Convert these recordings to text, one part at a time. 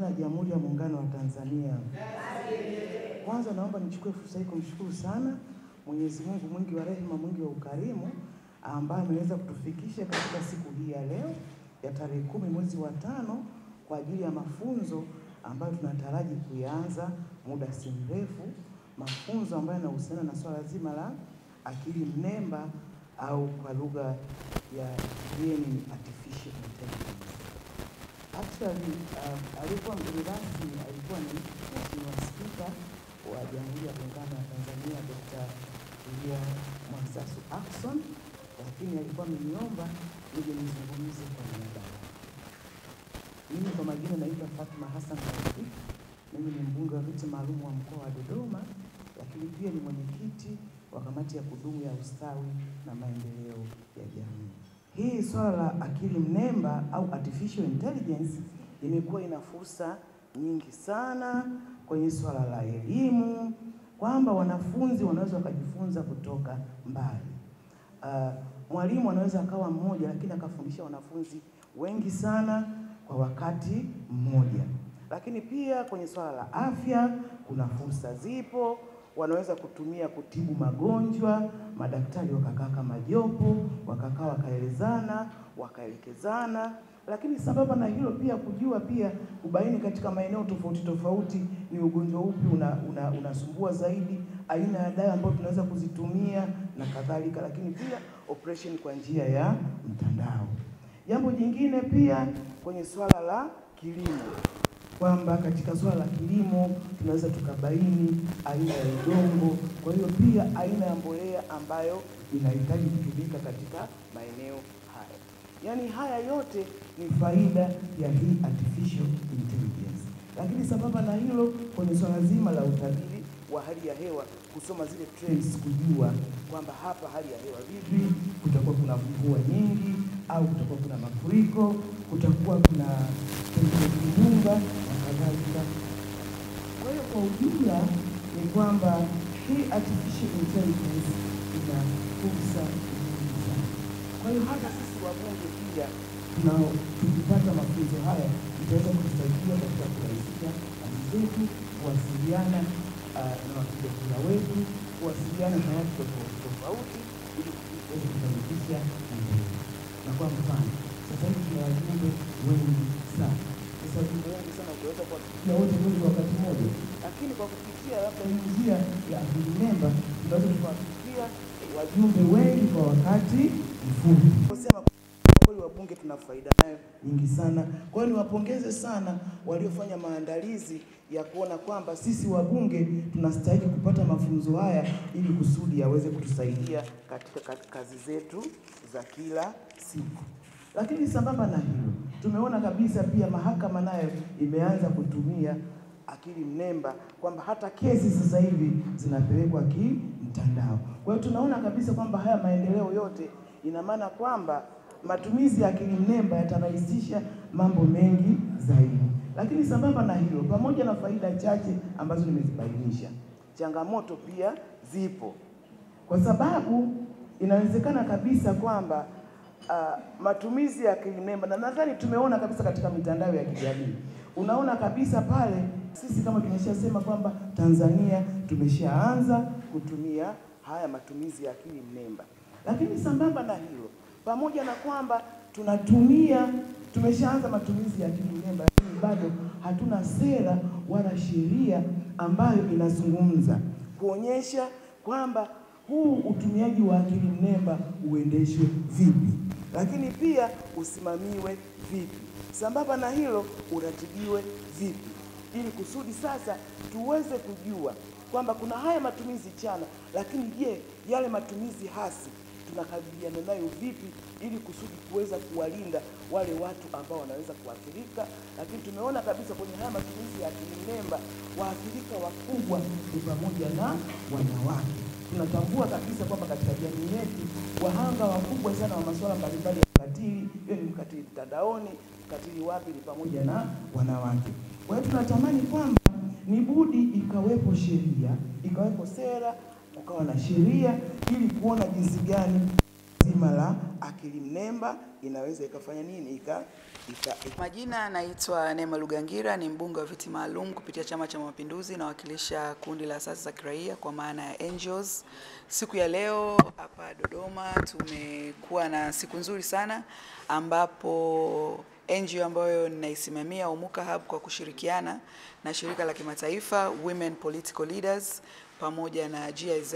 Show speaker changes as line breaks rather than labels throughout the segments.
tena Jamhuri ya Muungano wa Tanzania. Kwanza naomba nichukue fursa hii kumshukuru sana Mwenyezi Mungu mwingi wa rehema, mwingi wa ukarimu, ambaye ameweza kutufikisha katika siku hii ya leo ya tarehe 10 mwezi wa 5 kwa ajili ya mafunzo ambayo tunataraji kuanza muda si mrefu, mafunzo ambayo yanahusiana na swala zima la akili mnemba au kwa lugha ya kigeni artificial intelligence. Actually, alikuwa mgeni rasmi alikuwa ni Mheshimiwa Spika wa Jamhuri ya Muungano wa Tanzania Dr. Tulia Mwansasu Ackson, lakini alikuwa ameniomba nije nizungumze kwa niaba yake. Mimi kwa majina naitwa Fatma Hassan Taufik. Mimi ni mbunge wa viti maalum wa mkoa wa Dodoma, lakini pia ni mwenyekiti wa kamati ya kudumu ya ustawi na maendeleo ya jamii. Hii swala la akili mnemba au artificial intelligence imekuwa ina fursa nyingi sana kwenye swala la elimu, kwamba wanafunzi wanaweza wakajifunza kutoka mbali. Mwalimu anaweza akawa mmoja lakini akafundisha wanafunzi wengi sana kwa wakati mmoja. Lakini pia kwenye swala la afya kuna fursa zipo, wanaweza kutumia kutibu magonjwa, madaktari wakakaa kama jopo, wakakaa wakaelezana, wakaelekezana. Lakini sababu na hilo pia kujua pia kubaini katika maeneo tofauti tofauti ni ugonjwa upi unasumbua zaidi, aina ya dawa ambayo tunaweza kuzitumia na kadhalika, lakini pia operation kwa njia ya mtandao. Jambo jingine pia kwenye swala la kilimo, kwamba katika swala la kilimo tunaweza tukabaini aina ya udongo, kwa hiyo pia aina ya mbolea ambayo inahitaji kutumika katika maeneo haya. Yaani haya yote ni faida ya hii artificial intelligence. Lakini sababu na hilo kwenye swala zima la utabiri wa hali ya hewa, kusoma zile trends, kujua kwamba hapa hali ya hewa vipi, kutakuwa kuna mvua nyingi au kutakuwa kuna mafuriko, kutakuwa kuna kimbunga na kadhalika. Kwa hiyo kwa ujumla ni kwamba hii artificial intelligence ina fursa nyingi sana. Kwa hiyo hata sisi wabunge pia tukipata mafunzo haya itaweza kutusaidia katika kurahisisha kazi zetu, kuwasiliana na wapiga kura wetu, kuwasiliana na watu tofauti tofauti ili tuweze kufanikisha maendeleo. Na kwa mfano, sasa hivi tuna wajumbe wengi sana. Sasa wajumbe wengi sana utaweza kuwafikia wote kwa wakati mmoja. Lakini kwa kupitia labda njia ya akili mnemba tunaweza kuwafikia wajumbe wengi kwa wakati mfupi. Kusema kweli wabunge tuna faida nayo nyingi sana. Kwa hiyo niwapongeze sana waliofanya maandalizi ya kuona kwamba sisi wabunge tunastahili kupata mafunzo haya ili kusudi yaweze kutusaidia katika kazi zetu za kila siku. Lakini sambamba na hilo, tumeona kabisa pia mahakama nayo imeanza kutumia akili mnemba, kwamba hata kesi sasa hivi zinapelekwa kimtandao. Kwa hiyo tunaona kabisa kwamba haya maendeleo yote ina maana kwamba matumizi ya akili mnemba yatarahisisha mambo mengi zaidi. Lakini sambamba na hilo, pamoja na faida chache ambazo nimezibainisha, changamoto pia zipo. Kwa sababu inawezekana kabisa kwamba matumizi ya akili mnemba, na nadhani tumeona kabisa katika mitandao ya kijamii, unaona kabisa pale sisi kama tumeshasema kwamba Tanzania tumeshaanza kutumia haya matumizi ya akili mnemba. Lakini sambamba na hilo, pamoja na kwamba tumeshaanza matumizi ya akili mnemba, lakini bado hatuna sera wala sheria ambayo inazungumza kuonyesha kwamba huu utumiaji wa akili mnemba uendeshwe vipi, lakini pia usimamiwe vipi. Sambamba na hilo, uratibiwe vipi, ili kusudi sasa tuweze kujua kwamba kuna haya matumizi chana, lakini je, yale matumizi hasi tunakabiliana nayo vipi, ili kusudi kuweza kuwalinda wale watu ambao wanaweza kuathirika. Lakini tumeona kabisa kwenye haya matumizi ya akili mnemba, waathirika wakubwa ni pamoja na wanawake. Tunatambua kabisa kwamba katika jamii yetu wahanga wakubwa sana wa masuala mbalimbali ya ukatili, hiyo ni ukatili mtandaoni, ukatili wapi, ni pamoja na wanawake. Kwa hiyo tunatamani kwamba ni budi ikawepo sheria, ikawepo sera, ukawa na sheria ili kuona jinsi gani zima la akili mnemba inaweza ikafanya nini
Majina naitwa Neema Lugangira, ni mbunge wa viti maalum kupitia Chama cha Mapinduzi na wakilisha kundi la asasi za kiraia kwa maana ya NGOs. Siku ya leo hapa Dodoma tumekuwa na siku nzuri sana ambapo NGO ambayo ninaisimamia Umuka Hub kwa kushirikiana na shirika la kimataifa Women Political Leaders pamoja na GIZ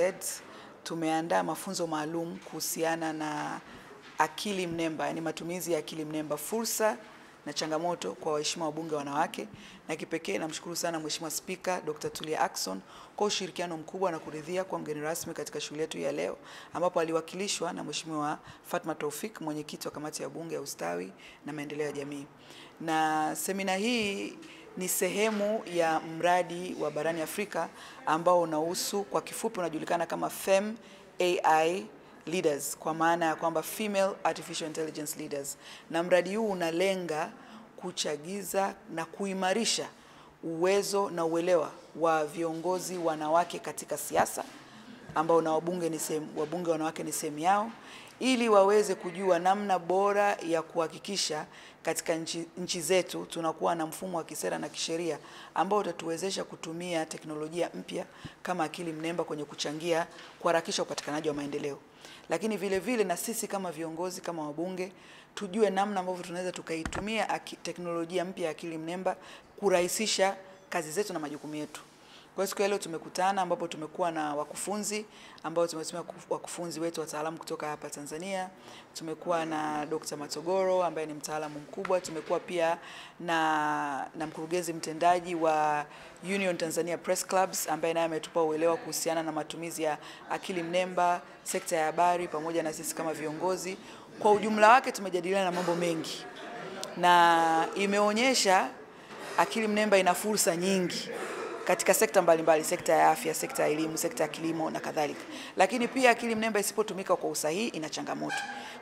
tumeandaa mafunzo maalum kuhusiana na akili mnemba, yani matumizi ya akili mnemba, fursa na changamoto kwa waheshimiwa wabunge wanawake. Na kipekee namshukuru sana Mheshimiwa Spika Dr. Tulia Ackson kwa ushirikiano mkubwa na kuridhia kwa mgeni rasmi katika shughuli yetu ya leo, ambapo aliwakilishwa na Mheshimiwa Fatma Taufik, mwenyekiti wa kamati ya bunge ya ustawi na maendeleo ya jamii. Na semina hii ni sehemu ya mradi wa barani Afrika ambao unahusu, kwa kifupi unajulikana kama Fem AI Leaders, kwa maana ya kwamba Female Artificial Intelligence Leaders. Na mradi huu unalenga kuchagiza na kuimarisha uwezo na uelewa wa viongozi wanawake katika siasa, ambao na wabunge wanawake ni sehemu yao, ili waweze kujua namna bora ya kuhakikisha katika nchi zetu tunakuwa na mfumo wa kisera na kisheria ambao utatuwezesha kutumia teknolojia mpya kama akili mnemba kwenye kuchangia kuharakisha upatikanaji wa maendeleo. Lakini vile vile na sisi kama viongozi, kama wabunge, tujue namna ambavyo tunaweza tukaitumia teknolojia mpya ya akili mnemba kurahisisha kazi zetu na majukumu yetu. Kwa siku ya leo tumekutana ambapo tumekuwa na wakufunzi ambao tumesimamia wakufunzi wetu wataalamu kutoka hapa Tanzania. Tumekuwa na Dr. Matogoro ambaye ni mtaalamu mkubwa. Tumekuwa pia na mkurugenzi mtendaji wa Union Tanzania Press Clubs ambaye naye ametupa uelewa kuhusiana na matumizi ya akili mnemba, sekta ya habari, pamoja na sisi kama viongozi. Kwa ujumla wake tumejadiliana na mambo mengi na imeonyesha akili mnemba ina fursa nyingi katika sekta mbalimbali, sekta ya afya, sekta ya elimu, sekta ya kilimo na kadhalika. Lakini pia akili mnemba isipotumika kwa usahihi ina changamoto.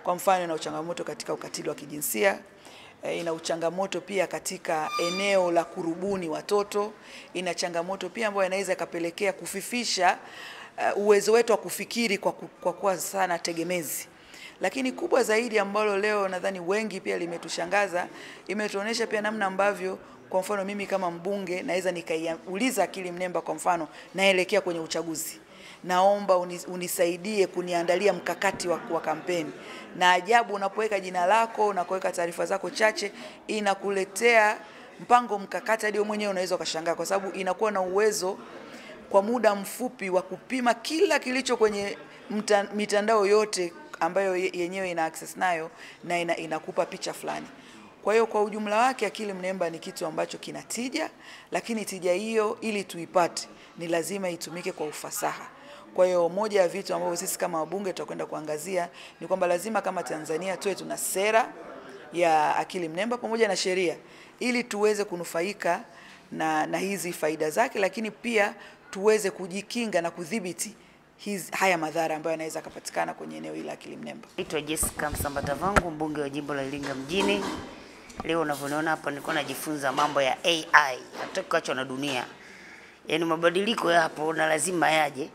Kwa mfano ina changamoto katika ukatili wa kijinsia, ina changamoto pia katika eneo la kurubuni watoto, ina changamoto pia ambayo inaweza ikapelekea kufifisha uwezo wetu wa kufikiri kwa kuwa sana tegemezi. Lakini kubwa zaidi ambalo leo nadhani wengi pia limetushangaza, imetuonesha pia namna ambavyo, kwa mfano mimi kama mbunge naweza nikaiuliza akili mnemba, kwa mfano naelekea kwenye uchaguzi, naomba unisaidie kuniandalia mkakati wa kampeni. Na ajabu, unapoweka jina lako na kuweka taarifa zako chache, inakuletea mpango mkakati hadi wewe mwenyewe unaweza ukashangaa, kwa sababu inakuwa na uwezo kwa muda mfupi wa kupima kila kilicho kwenye mitandao yote ambayo yenyewe ina access nayo, na inakupa picha fulani. Kwa hiyo kwa ujumla wake akili mnemba ni kitu ambacho kinatija, lakini tija hiyo ili tuipate ni lazima itumike kwa ufasaha. Kwa hiyo moja ya vitu ambavyo sisi kama wabunge tutakwenda kuangazia ni kwamba lazima kama Tanzania tuwe tuna sera ya akili mnemba pamoja na sheria ili tuweze kunufaika na hizi faida zake, lakini pia tuweze kujikinga na kudhibiti haya madhara ambayo yanaweza kupatikana kwenye eneo hili la akili mnemba.
Naitwa Jessica Msambatavangu, mbunge wa jimbo la Iringa mjini. Leo unavyoona hapa nilikuwa najifunza mambo ya AI, hataki kuachwa na dunia. Yaani mabadiliko yapo na lazima yaje.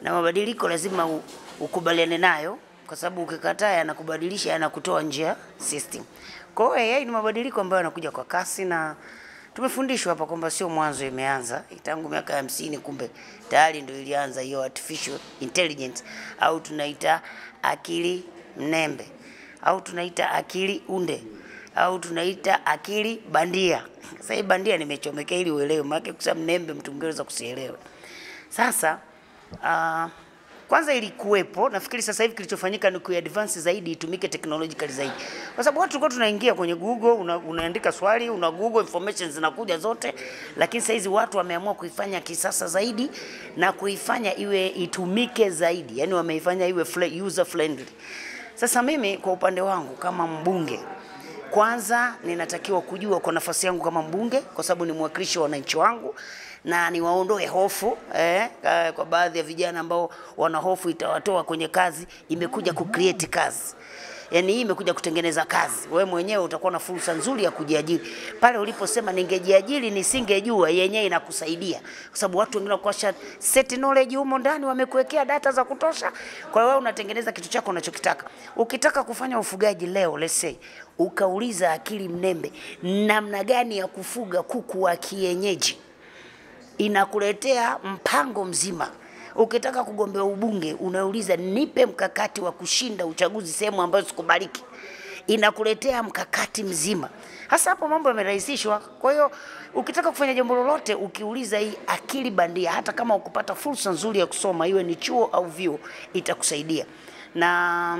Na mabadiliko lazima ukubaliane nayo, kwa sababu ukikataa yanakubadilisha, yanakutoa nje ya system. Kwa hiyo AI ni mabadiliko ambayo yanakuja kwa kasi, na tumefundishwa hapa kwamba sio mwanzo imeanza. Tangu miaka ya 50 kumbe tayari ndio ilianza hiyo artificial intelligence, au tunaita akili mnembe, au tunaita akili unde, au tunaita akili bandia. Sasa hii bandia nimechomekea ili uelewe, maana kwa mnembe mtu mwingine kusielewa. Sasa kwanza ilikuwepo, nafikiri sasa hivi kilichofanyika ni kuadvance zaidi, itumike technologically zaidi. Kwa sababu watu tulikuwa tunaingia kwenye Google, unaandika swali, una Google information zinakuja zote, lakini sasa hizi watu wameamua kuifanya kisasa zaidi na kuifanya iwe itumike zaidi. Yaani wameifanya iwe user friendly. Sasa mimi kwa upande wangu kama mbunge, kwanza ninatakiwa kujua kwa nafasi yangu kama mbunge, kwa sababu ni mwakilishi wa wananchi wangu, na niwaondoe hofu kwa baadhi ya vijana ambao wana hofu itawatoa kwenye kazi, imekuja ku create kazi. Yani hii imekuja kutengeneza kazi. Wewe mwenyewe utakuwa na fursa nzuri ya kujiajiri. Pale uliposema ningejiajiri nisingejua, yenyewe inakusaidia. Kwa sababu watu wengine wako set knowledge humo ndani, wamekuwekea data za kutosha. Kwa hiyo wewe unatengeneza kitu chako unachokitaka. Ukitaka kufanya ufugaji leo, let's say, ukauliza akili mnembe namna gani ya kufuga kuku wa kienyeji, inakuletea mpango mzima. Ukitaka kugombea ubunge, unauliza nipe mkakati wa kushinda uchaguzi sehemu ambayo sikubaliki, inakuletea mkakati mzima. Hasa hapo mambo yamerahisishwa. Kwa hiyo ukitaka kufanya jambo lolote, ukiuliza hii akili bandia, hata kama ukupata fursa nzuri ya kusoma, iwe ni chuo au vyuo, itakusaidia. Na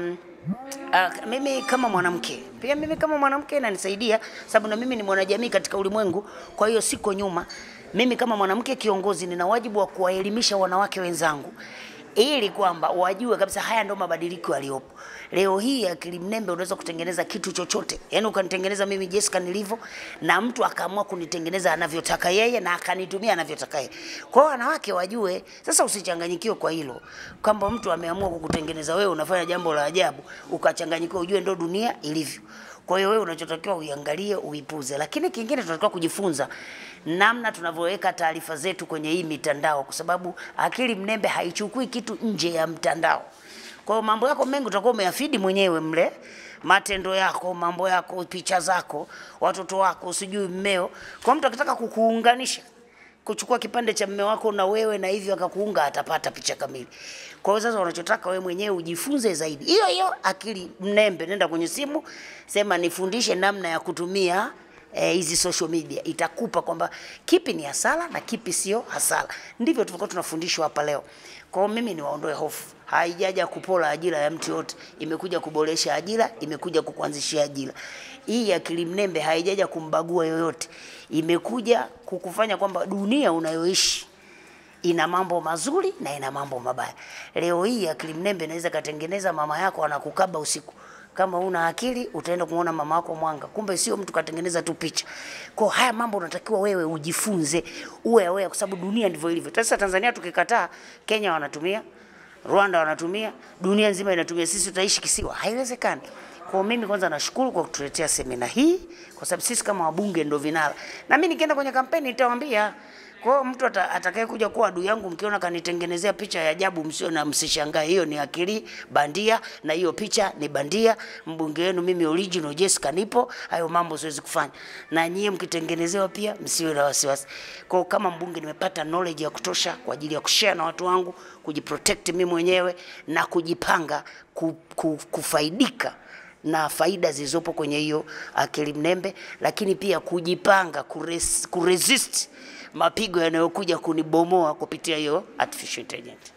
mimi kama mwanamke, pia mimi kama mwanamke inanisaidia, sababu na mimi ni mwanajamii katika ulimwengu. Kwa hiyo siko nyuma. Mimi kama mwanamke kiongozi nina wajibu wa kuwaelimisha wanawake wenzangu ili kwamba wajue kabisa haya ndio mabadiliko yaliyopo. Leo hii akili mnembe unaweza kutengeneza kitu chochote. Yaani ukanitengeneza mimi Jessica nilivyo, na mtu akaamua kunitengeneza anavyotaka yeye na akanitumia anavyotaka yeye. Kwa hiyo wanawake wajue, sasa usichanganyikiwe kwa hilo. Kwamba mtu ameamua kukutengeneza wewe unafanya jambo la ajabu, ukachanganyikiwa, ujue ndio dunia ilivyo. Kwa hiyo wewe unachotakiwa uiangalie, uipuze. Lakini kingine tunatakiwa kujifunza namna tunavyoweka taarifa zetu kwenye hii mitandao, kwa sababu akili mnembe haichukui kitu nje ya mtandao. Kwa hiyo mambo yako mengi utakuwa umeyafidi mwenyewe mle, matendo yako, mambo yako, picha zako, watoto wako, sijui mmeo. Kwa mtu akitaka kukuunganisha, kuchukua kipande cha mume wako na wewe na hivyo akakuunga, atapata picha kamili. Kwa hiyo sasa unachotaka wewe mwenyewe ujifunze zaidi. Hiyo akili mnembe, nenda kwenye simu, sema nifundishe namna ya kutumia hizi social media. Itakupa kwamba kipi ni hasara na kipi sio hasara. Ndivyo tulikuwa tunafundishwa hapa leo. Kwa hiyo mimi niwaondoe hofu. Haijaja kupola ajira ya mtu yote, imekuja kuboresha ajira, imekuja kukuanzishia ajira. Hii akili mnembe haijaja kumbagua yoyote. Imekuja kukufanya kwamba dunia unayoishi ina mambo mazuri na ina mambo mabaya. Leo hii akili mnembe inaweza katengeneza mama yako anakukaba usiku. Kama una akili utaenda kuona mama yako mwanga, kumbe sio mtu katengeneza tu picha. Kwa haya mambo unatakiwa wewe ujifunze, uwe aware, kwa sababu dunia ndivyo ilivyo. Sasa Tanzania tukikataa, Kenya wanatumia, Rwanda wanatumia, dunia nzima inatumia, sisi tutaishi kisiwa? Haiwezekani. Kwa mimi kwanza nashukuru kwa kutuletea semina hii, kwa sababu sisi kama wabunge ndio vinara. Na mimi nikienda kwenye kampeni nitawaambia, kwa mtu atakaye kuja kuwa adui yangu, mkiona kanitengenezea picha ya ajabu, msio na msishangae, hiyo ni akili bandia na hiyo picha ni bandia. Mbunge wenu mimi original Jessica nipo, hayo mambo siwezi kufanya. Na nyie mkitengenezewa pia msiwe na wasiwasi. Kwa kama mbunge nimepata knowledge ya kutosha kwa ajili ya kushare na watu wangu, kujiprotect mimi mwenyewe na kujipanga kufaidika na faida zilizopo kwenye hiyo akili mnembe, lakini pia kujipanga kuresist mapigo yanayokuja kunibomoa kupitia hiyo artificial intelligence.